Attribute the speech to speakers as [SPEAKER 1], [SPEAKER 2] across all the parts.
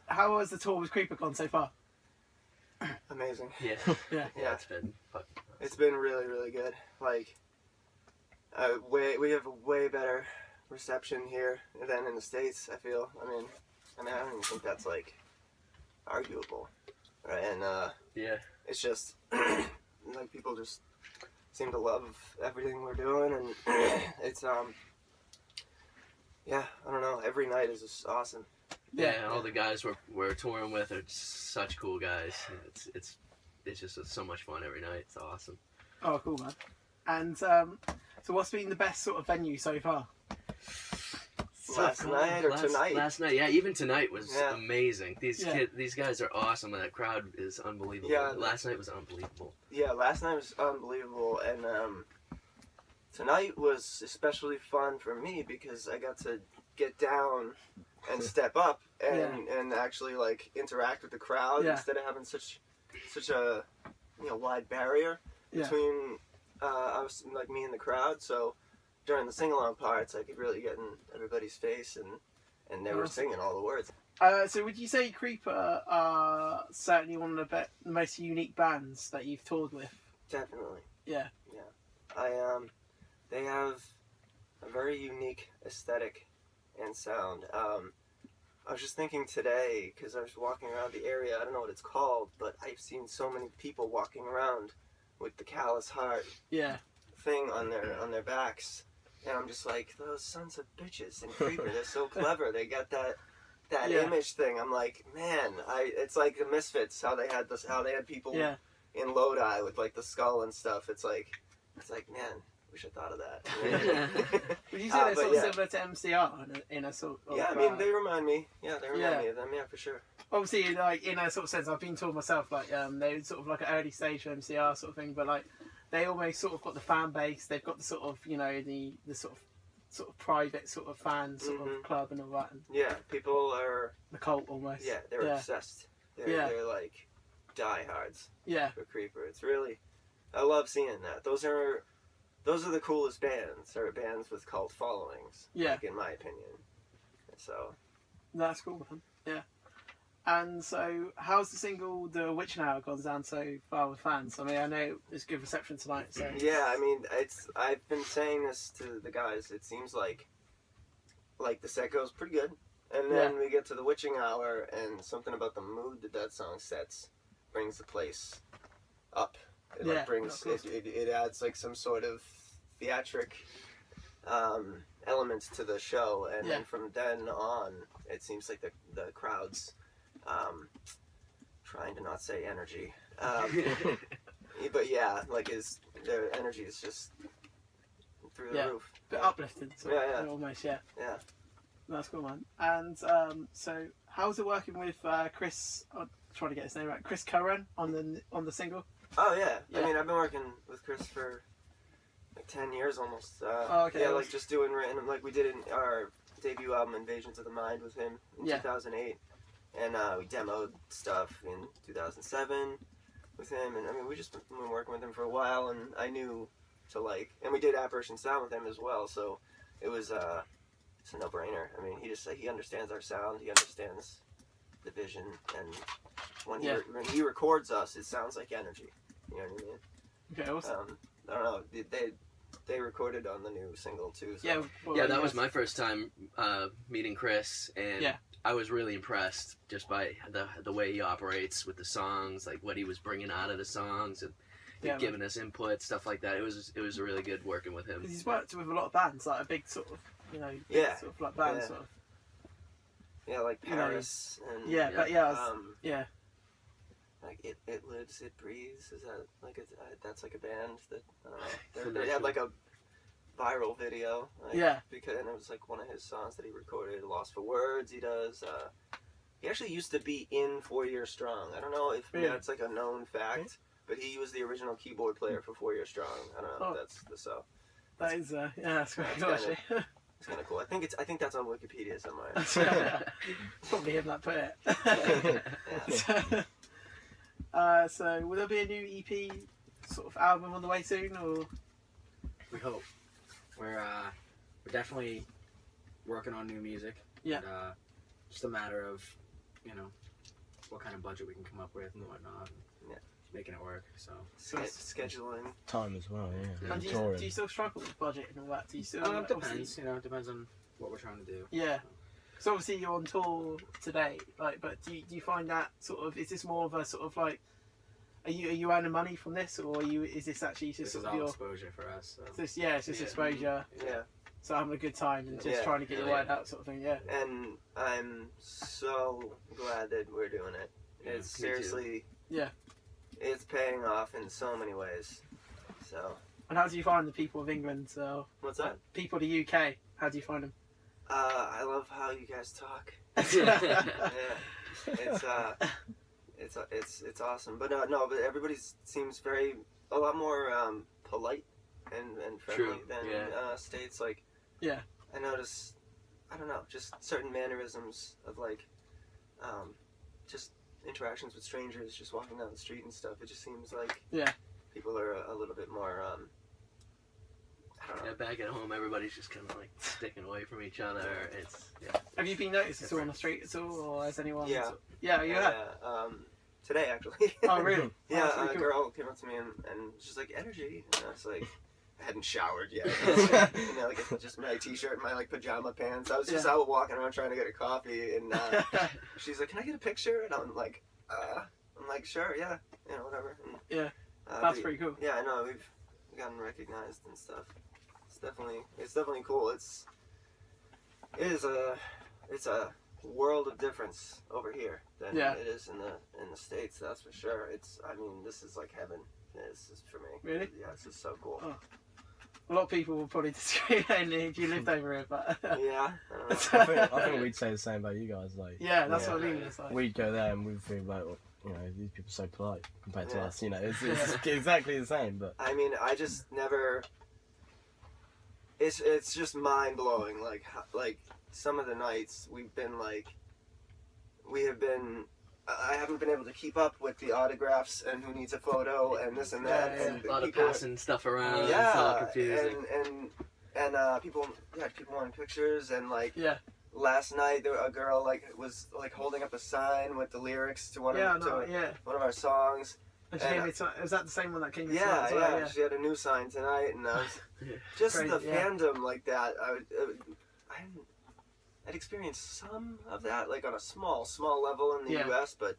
[SPEAKER 1] How has the tour with Creeper gone so far?
[SPEAKER 2] Amazing.
[SPEAKER 3] Yeah.
[SPEAKER 1] Yeah.
[SPEAKER 3] Yeah, it's been fucking awesome.
[SPEAKER 2] It's been really, really good. Like, we have a way better reception here than in the States, I feel. I mean, I don't even think that's, like, arguable. Right? And,
[SPEAKER 3] Yeah.
[SPEAKER 2] it's just, like, people just seem to love everything we're doing, and it's, yeah, I don't know, every night is just awesome.
[SPEAKER 3] Yeah, all the guys we're touring with are such cool guys. It's just so much fun every night. It's awesome.
[SPEAKER 1] Oh, cool, man. And so what's been the best sort of venue so far?
[SPEAKER 2] Last night or tonight?
[SPEAKER 3] Last night, yeah. Even tonight was amazing. These
[SPEAKER 1] Yeah.
[SPEAKER 3] these guys are awesome. And that crowd is unbelievable.
[SPEAKER 2] Yeah.
[SPEAKER 3] Last night was unbelievable.
[SPEAKER 2] Yeah, last night was unbelievable, and tonight was especially fun for me because I got to get down and step up and actually like interact with the crowd instead of having such a wide barrier between us, like me and the crowd. So during the sing along parts, I could really get in everybody's face, and they were singing all the words.
[SPEAKER 1] So would you say Creeper are certainly one of the most unique bands that you've toured with?
[SPEAKER 2] Definitely.
[SPEAKER 1] Yeah.
[SPEAKER 2] Yeah. They have a very unique aesthetic and sound. I was just thinking today, because I was walking around the area, I don't know what it's called, but I've seen so many people walking around with the callous heart thing on their backs, and I'm just like, those sons of bitches in Creeper, they're so clever. They got that image thing. I'm like, man, it's like the Misfits, how they had people in Lodi with like the skull and stuff. It's like, man, wish I thought of that.
[SPEAKER 1] Would you say they're sort of similar to MCR in a sort of...
[SPEAKER 2] Yeah, I mean, they remind me. Yeah, they remind me of them. Yeah, for sure.
[SPEAKER 1] Obviously, like, in a sort of sense, I've been told myself, like, they're sort of like an early stage of MCR sort of thing, but, like, they almost sort of got the fan base. They've got the sort of, the sort of private sort of fan sort of club and all that. And
[SPEAKER 2] yeah, people are...
[SPEAKER 1] The cult, almost.
[SPEAKER 2] Yeah, they're obsessed. They're like, diehards for Creeper. It's really... I love seeing that. Those are the coolest bands, or bands with cult followings, like, in my opinion. So
[SPEAKER 1] that's cool, man. Yeah. And so, how's the single "The Witch Hour" gone down so far with fans? I mean, I know it's good reception tonight. So
[SPEAKER 2] yeah, I mean, I've been saying this to the guys. It seems like the set goes pretty good, and then we get to the witching hour, and something about the mood that song sets brings the place up. It brings it adds like some sort of theatric elements to the show, and then from then on, it seems like the crowd's trying to not say energy, but yeah, like their energy is just through the roof.
[SPEAKER 1] Bit uplifting. So almost. Yeah. That's cool, man. And so, how's it working with Chris? I'm trying to get his name right. Chris Curran on the single.
[SPEAKER 2] Oh yeah. I mean, I've been working with Chris for like 10 years almost. Like just doing random, like we did in our debut album Invasions of the Mind with him in 2008, and we demoed stuff in 2007 with him, and I mean, we just been working with him for a while, and I knew to like, and we did Apparition Sound with him as well, so it was it's a no-brainer. I mean, he understands our sound, he understands the vision, and when he records us, it sounds like energy. You know what I mean?
[SPEAKER 1] Okay, awesome.
[SPEAKER 2] I don't know. They recorded on the new single too. So.
[SPEAKER 3] That was my first time meeting Chris, and I was really impressed just by the way he operates with the songs, like what he was bringing out of the songs, and giving us input, stuff like that. It was really good working with him.
[SPEAKER 1] Because he's worked with a lot of bands, like a big sort of, sort of like band sort of.
[SPEAKER 2] Yeah, like Paris and like it lives, it breathes. Is that like that's like a band that they had like a viral video. Because and it was like one of his songs that he recorded. Lost for Words. He does. He actually used to be in 4 Years Strong. I don't know if that's like a known fact, but he was the original keyboard player for 4 Years Strong. I don't know if that's the so.
[SPEAKER 1] That is that's quite cool actually.
[SPEAKER 2] It's kind of cool. I think that's on Wikipedia somewhere.
[SPEAKER 1] Probably him that put it. So will there be a new EP sort of album on the way soon, or?
[SPEAKER 4] We hope. We're definitely working on new music.
[SPEAKER 1] Yeah.
[SPEAKER 4] And, just a matter of you know, what kind of budget we can come up with and whatnot.
[SPEAKER 2] Yeah.
[SPEAKER 4] Making it work. So
[SPEAKER 2] scheduling.
[SPEAKER 5] Time as well, yeah.
[SPEAKER 1] And do you still struggle with budget and all that? Do you still?
[SPEAKER 4] depends. You know, it depends on what we're trying to do.
[SPEAKER 1] Yeah. So obviously you're on tour today, like, but do you find that sort of, is this more of a sort of like, are you earning money from this, or is this actually just
[SPEAKER 4] This
[SPEAKER 1] sort
[SPEAKER 4] is
[SPEAKER 1] of
[SPEAKER 4] all
[SPEAKER 1] your,
[SPEAKER 4] exposure for us. So.
[SPEAKER 1] it's just exposure,
[SPEAKER 2] Yeah.
[SPEAKER 1] so having a good time and just
[SPEAKER 2] Yeah.
[SPEAKER 1] trying to get your word out, sort of thing. Yeah.
[SPEAKER 2] And I'm so glad that we're doing it. It's seriously,
[SPEAKER 1] Yeah.
[SPEAKER 2] it's paying off in so many ways. So,
[SPEAKER 1] And how do you find the people of England? So
[SPEAKER 2] what's that?
[SPEAKER 1] people of the UK, how do you find them?
[SPEAKER 2] I love how you guys talk.
[SPEAKER 1] Yeah.
[SPEAKER 2] It's awesome. But but everybody seems a lot more polite and friendly than states. Like,
[SPEAKER 1] Yeah.
[SPEAKER 2] I notice, I don't know, just certain mannerisms of like, just interactions with strangers, just walking down the street and stuff. It just seems like people are a little bit more. I don't know.
[SPEAKER 3] Yeah, back at home, everybody's just kind of like sticking away from each other. It's
[SPEAKER 1] Have you been noticed at all on the street at all, or has anyone?
[SPEAKER 2] Yeah.
[SPEAKER 1] Yeah, you have.
[SPEAKER 2] Today actually.
[SPEAKER 1] Oh really?
[SPEAKER 2] Yeah,
[SPEAKER 1] That's really
[SPEAKER 2] a
[SPEAKER 1] cool.
[SPEAKER 2] girl came up to me and she's like, energy. And I was like, I hadn't showered yet. Like it's just my t-shirt and my like pajama pants. I was just out walking around trying to get a coffee, and she's like, "Can I get a picture?" And I'm like, "Sure, yeah, whatever." And,
[SPEAKER 1] Yeah, that's pretty cool.
[SPEAKER 2] Yeah, I know we've gotten recognized and stuff. It's definitely cool. It's a world of difference over here than it is in the States. That's for sure. This is like heaven. This is for me.
[SPEAKER 1] Really?
[SPEAKER 2] Yeah, this is so cool.
[SPEAKER 1] Oh. A lot of people will probably disagree if you lived over here, but
[SPEAKER 2] Yeah. I don't know.
[SPEAKER 5] I think we'd say the same about you guys. Like,
[SPEAKER 1] yeah, that's what I mean. It's like,
[SPEAKER 5] we'd go there and we'd feel like, well, these people are so polite compared to us. It's exactly the same. But
[SPEAKER 2] I just never. It's just mind blowing. Like some of the nights I haven't been able to keep up with the autographs and who needs a photo and this and that.
[SPEAKER 1] Yeah,
[SPEAKER 2] and
[SPEAKER 3] a lot of
[SPEAKER 2] people,
[SPEAKER 3] passing stuff around.
[SPEAKER 2] Yeah,
[SPEAKER 3] It's all confusing.
[SPEAKER 2] and people wanting pictures and like.
[SPEAKER 1] yeah,
[SPEAKER 2] Last night, a girl was holding up a sign with the lyrics to one of our songs.
[SPEAKER 1] And she gave me was that the same one that came?
[SPEAKER 2] Yeah,
[SPEAKER 1] as well?
[SPEAKER 2] She had a new sign tonight, and I was just
[SPEAKER 1] Crazy,
[SPEAKER 2] the fandom like that. I'd experienced some of that, like on a small level in the U.S., but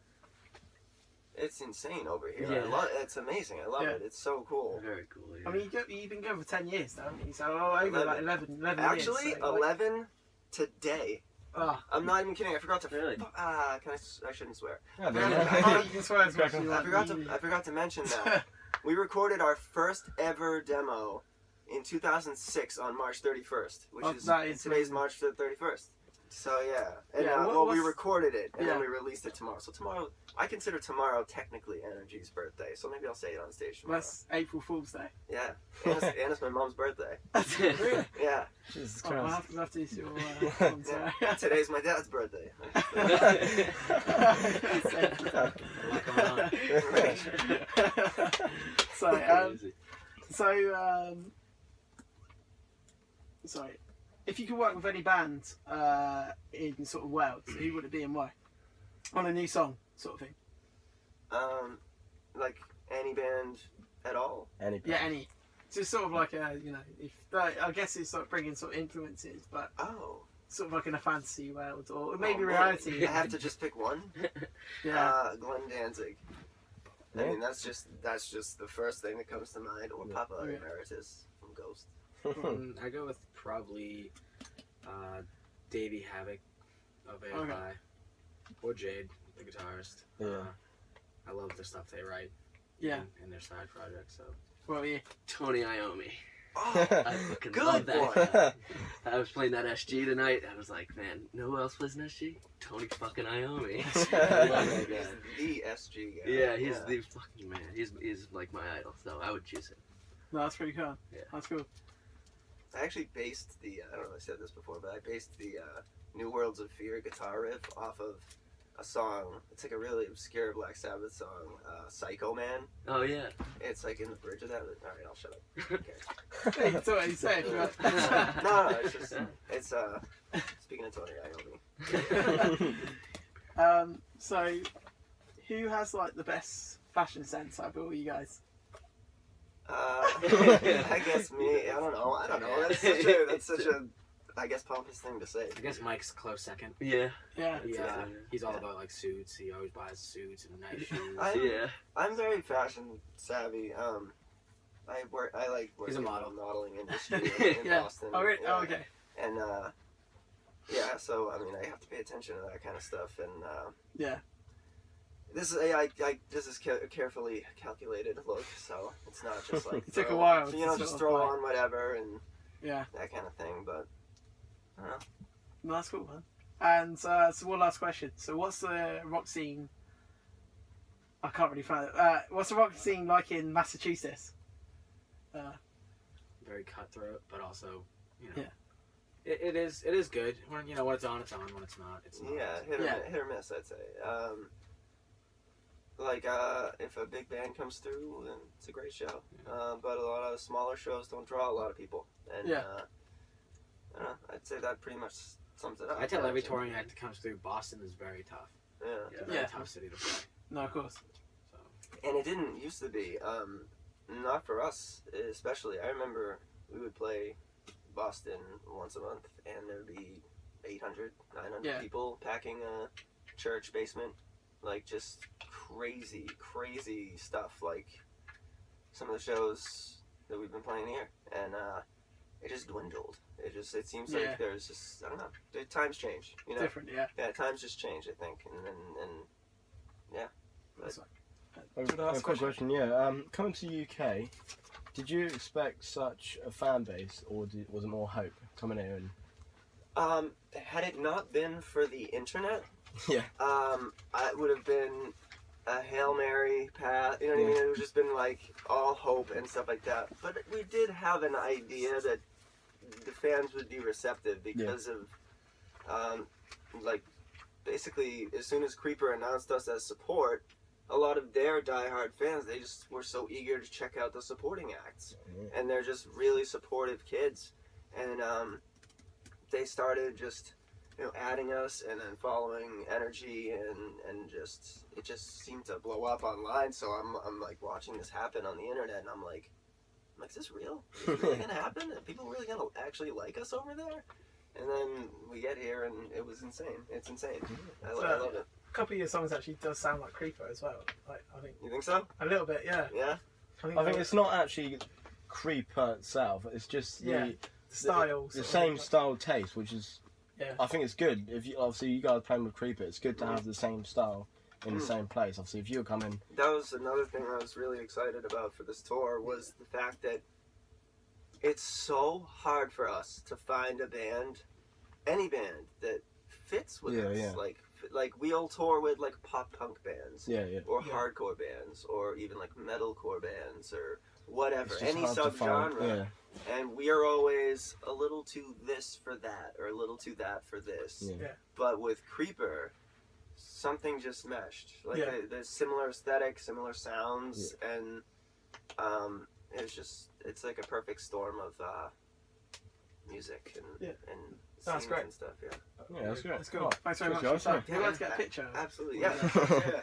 [SPEAKER 2] it's insane over here.
[SPEAKER 3] Yeah.
[SPEAKER 2] It's amazing. I love it. It's so cool.
[SPEAKER 3] Very cool. Yeah.
[SPEAKER 1] I mean, you've been going for 10 years now, haven't you? So over 11
[SPEAKER 2] Actually,
[SPEAKER 1] years. So,
[SPEAKER 2] 11 today.
[SPEAKER 1] Oh.
[SPEAKER 2] I'm not even kidding. I forgot to.
[SPEAKER 3] Really?
[SPEAKER 2] I shouldn't swear.
[SPEAKER 1] Oh, you can swear as much as you want.
[SPEAKER 2] I forgot to mention that we recorded our first ever demo in 2006 on March 31st, which is today's March 31st. So and we recorded it and then we released it tomorrow. So tomorrow, I consider tomorrow technically Energy's birthday. So maybe I'll say it on stage tomorrow.
[SPEAKER 1] That's April Fool's Day.
[SPEAKER 2] Yeah, and it's my mom's birthday.
[SPEAKER 1] Really?
[SPEAKER 2] Yeah.
[SPEAKER 5] Jesus
[SPEAKER 1] Oh,
[SPEAKER 5] Christ.
[SPEAKER 1] we'll have to do your
[SPEAKER 2] Yeah. Today's my dad's birthday.
[SPEAKER 1] Sorry. If you could work with any band in sort of Wales, who would it be and why? On a new song, sort of thing.
[SPEAKER 2] Like any band at all.
[SPEAKER 5] Any.
[SPEAKER 1] Yeah, any. So it's sort of like if I guess it's like bringing sort of influences, but sort of like in a fantasy world or maybe reality.
[SPEAKER 2] I have to just pick one.
[SPEAKER 1] Yeah.
[SPEAKER 2] Glenn Danzig.
[SPEAKER 5] Yeah.
[SPEAKER 2] I mean, that's just the first thing that comes to mind. Or Papa Emeritus from Ghost.
[SPEAKER 4] I go with probably Davey Havoc of AFI or Jade, the guitarist.
[SPEAKER 5] Yeah.
[SPEAKER 4] I love the stuff they write.
[SPEAKER 1] Yeah.
[SPEAKER 4] In their side projects. So.
[SPEAKER 1] What were you?
[SPEAKER 3] Tony Iommi.
[SPEAKER 2] Oh,
[SPEAKER 3] I fucking
[SPEAKER 2] good
[SPEAKER 3] love that.
[SPEAKER 2] boy.
[SPEAKER 3] I was playing that SG tonight. I was like, man, you know who else plays an SG? Tony fucking Iommi. I love that guy.
[SPEAKER 2] The SG guy.
[SPEAKER 3] Yeah, he's the fucking man. He's like my idol, so I would choose him.
[SPEAKER 1] No, that's pretty cool.
[SPEAKER 3] Yeah.
[SPEAKER 1] That's cool.
[SPEAKER 2] I actually based I don't know if I said this before, but I based the New Worlds of Fear guitar riff off of a song. It's like a really obscure Black Sabbath song, Psycho Man.
[SPEAKER 3] Oh, yeah.
[SPEAKER 2] It's like in the bridge of that. Alright, I'll shut up. Okay.
[SPEAKER 1] Hey, that's what you say.
[SPEAKER 2] No, it's just, it's, speaking of Tony Iommi.
[SPEAKER 1] So, who has like the best fashion sense out of all you guys?
[SPEAKER 2] I guess me. I don't know. That's such a I guess pompous thing to say.
[SPEAKER 4] I guess Mike's close second.
[SPEAKER 3] Yeah.
[SPEAKER 1] Yeah.
[SPEAKER 4] He's all about like suits. He always buys suits and nice shoes.
[SPEAKER 2] I'm very fashion savvy. I like
[SPEAKER 4] He's a
[SPEAKER 2] working in
[SPEAKER 4] model.
[SPEAKER 2] the modeling industry in Boston.
[SPEAKER 1] Oh, really?
[SPEAKER 2] Yeah.
[SPEAKER 1] Oh, okay.
[SPEAKER 2] And so I mean, I have to pay attention to that kind of stuff. And
[SPEAKER 1] Yeah.
[SPEAKER 2] this is this is carefully calculated look, so it's not just like
[SPEAKER 1] It took a while.
[SPEAKER 2] you know, just throw on whatever and
[SPEAKER 1] Yeah.
[SPEAKER 2] that kind of thing. But I don't know.
[SPEAKER 1] No, that's cool, man. And so one last question. So what's the rock scene? I can't really find it. What's the rock scene like in Massachusetts?
[SPEAKER 4] Very cutthroat, but also, you know,
[SPEAKER 1] Yeah.
[SPEAKER 4] it is good. When when it's on, it's on. When it's not, it's not.
[SPEAKER 2] Yeah, hit or miss, I'd say. If a big band comes through, then it's a great show. But a lot of smaller shows don't draw a lot of people. And I don't know, I'd say that pretty much sums it up.
[SPEAKER 4] I tell every touring act that comes through, Boston is very tough.
[SPEAKER 2] Yeah.
[SPEAKER 4] It's a very tough city to play.
[SPEAKER 1] No, of course.
[SPEAKER 4] So
[SPEAKER 2] And it didn't used to be. Not for us, especially. I remember we would play Boston once a month, and there'd be 800, 900 people packing a church basement. Like, just crazy stuff. Like, some of the shows that we've been playing here. And it just dwindled. It seems like there's just, I don't know, the times change. You know?
[SPEAKER 1] Different, yeah.
[SPEAKER 2] Yeah, times just change, I think. And yeah.
[SPEAKER 1] That's fine.
[SPEAKER 5] A quick question, yeah. Coming to the UK, did you expect such a fan base, or was it more hope coming in?
[SPEAKER 2] Had it not been for the internet,
[SPEAKER 5] Yeah.
[SPEAKER 2] it would have been a Hail Mary path. You know what I mean? It would have just been like all hope and stuff like that. But we did have an idea that the fans would be receptive because of, basically, as soon as Creeper announced us as support, a lot of their diehard fans, they just were so eager to check out the supporting acts. And they're just really supportive kids. And they started just, adding us and then following Energy and just, it just seemed to blow up online. So I'm like watching this happen on the internet and I'm like, is this real? Is this really gonna happen? Are people really gonna actually like us over there? And then we get here and it was insane. It's insane. I love it.
[SPEAKER 1] A couple of your songs actually does sound like Creeper as well. Like, I think
[SPEAKER 2] You think so?
[SPEAKER 1] a little bit, yeah.
[SPEAKER 2] Yeah?
[SPEAKER 5] I think it's not actually Creeper itself. It's just the
[SPEAKER 1] style.
[SPEAKER 5] the same style taste, which is
[SPEAKER 1] Yeah.
[SPEAKER 5] I think it's good. If you obviously you guys playing with Creeper, it's good to have the same style in the same place. Obviously, if you were coming,
[SPEAKER 2] That was another thing I was really excited about for this tour was the fact that it's so hard for us to find a band, any band that fits with us.
[SPEAKER 5] Yeah.
[SPEAKER 2] Like we'll tour with like pop punk bands, or
[SPEAKER 1] Yeah.
[SPEAKER 2] hardcore bands, or even like metalcore bands, or whatever,
[SPEAKER 5] it's just
[SPEAKER 2] any
[SPEAKER 5] hard to find.
[SPEAKER 2] subgenre. And we are always a little too this for that, or a little too that for this.
[SPEAKER 5] Yeah.
[SPEAKER 2] But with Creeper, something just meshed. Like there's similar aesthetic, similar sounds, and it's like a perfect storm of music and
[SPEAKER 1] That's
[SPEAKER 2] scenes
[SPEAKER 1] great.
[SPEAKER 2] and stuff. Yeah.
[SPEAKER 5] Yeah, that's great.
[SPEAKER 1] That's cool. Thanks very much.
[SPEAKER 5] Cheers, guys.
[SPEAKER 1] Who wants to get a picture?
[SPEAKER 2] Absolutely. Yeah. Yeah.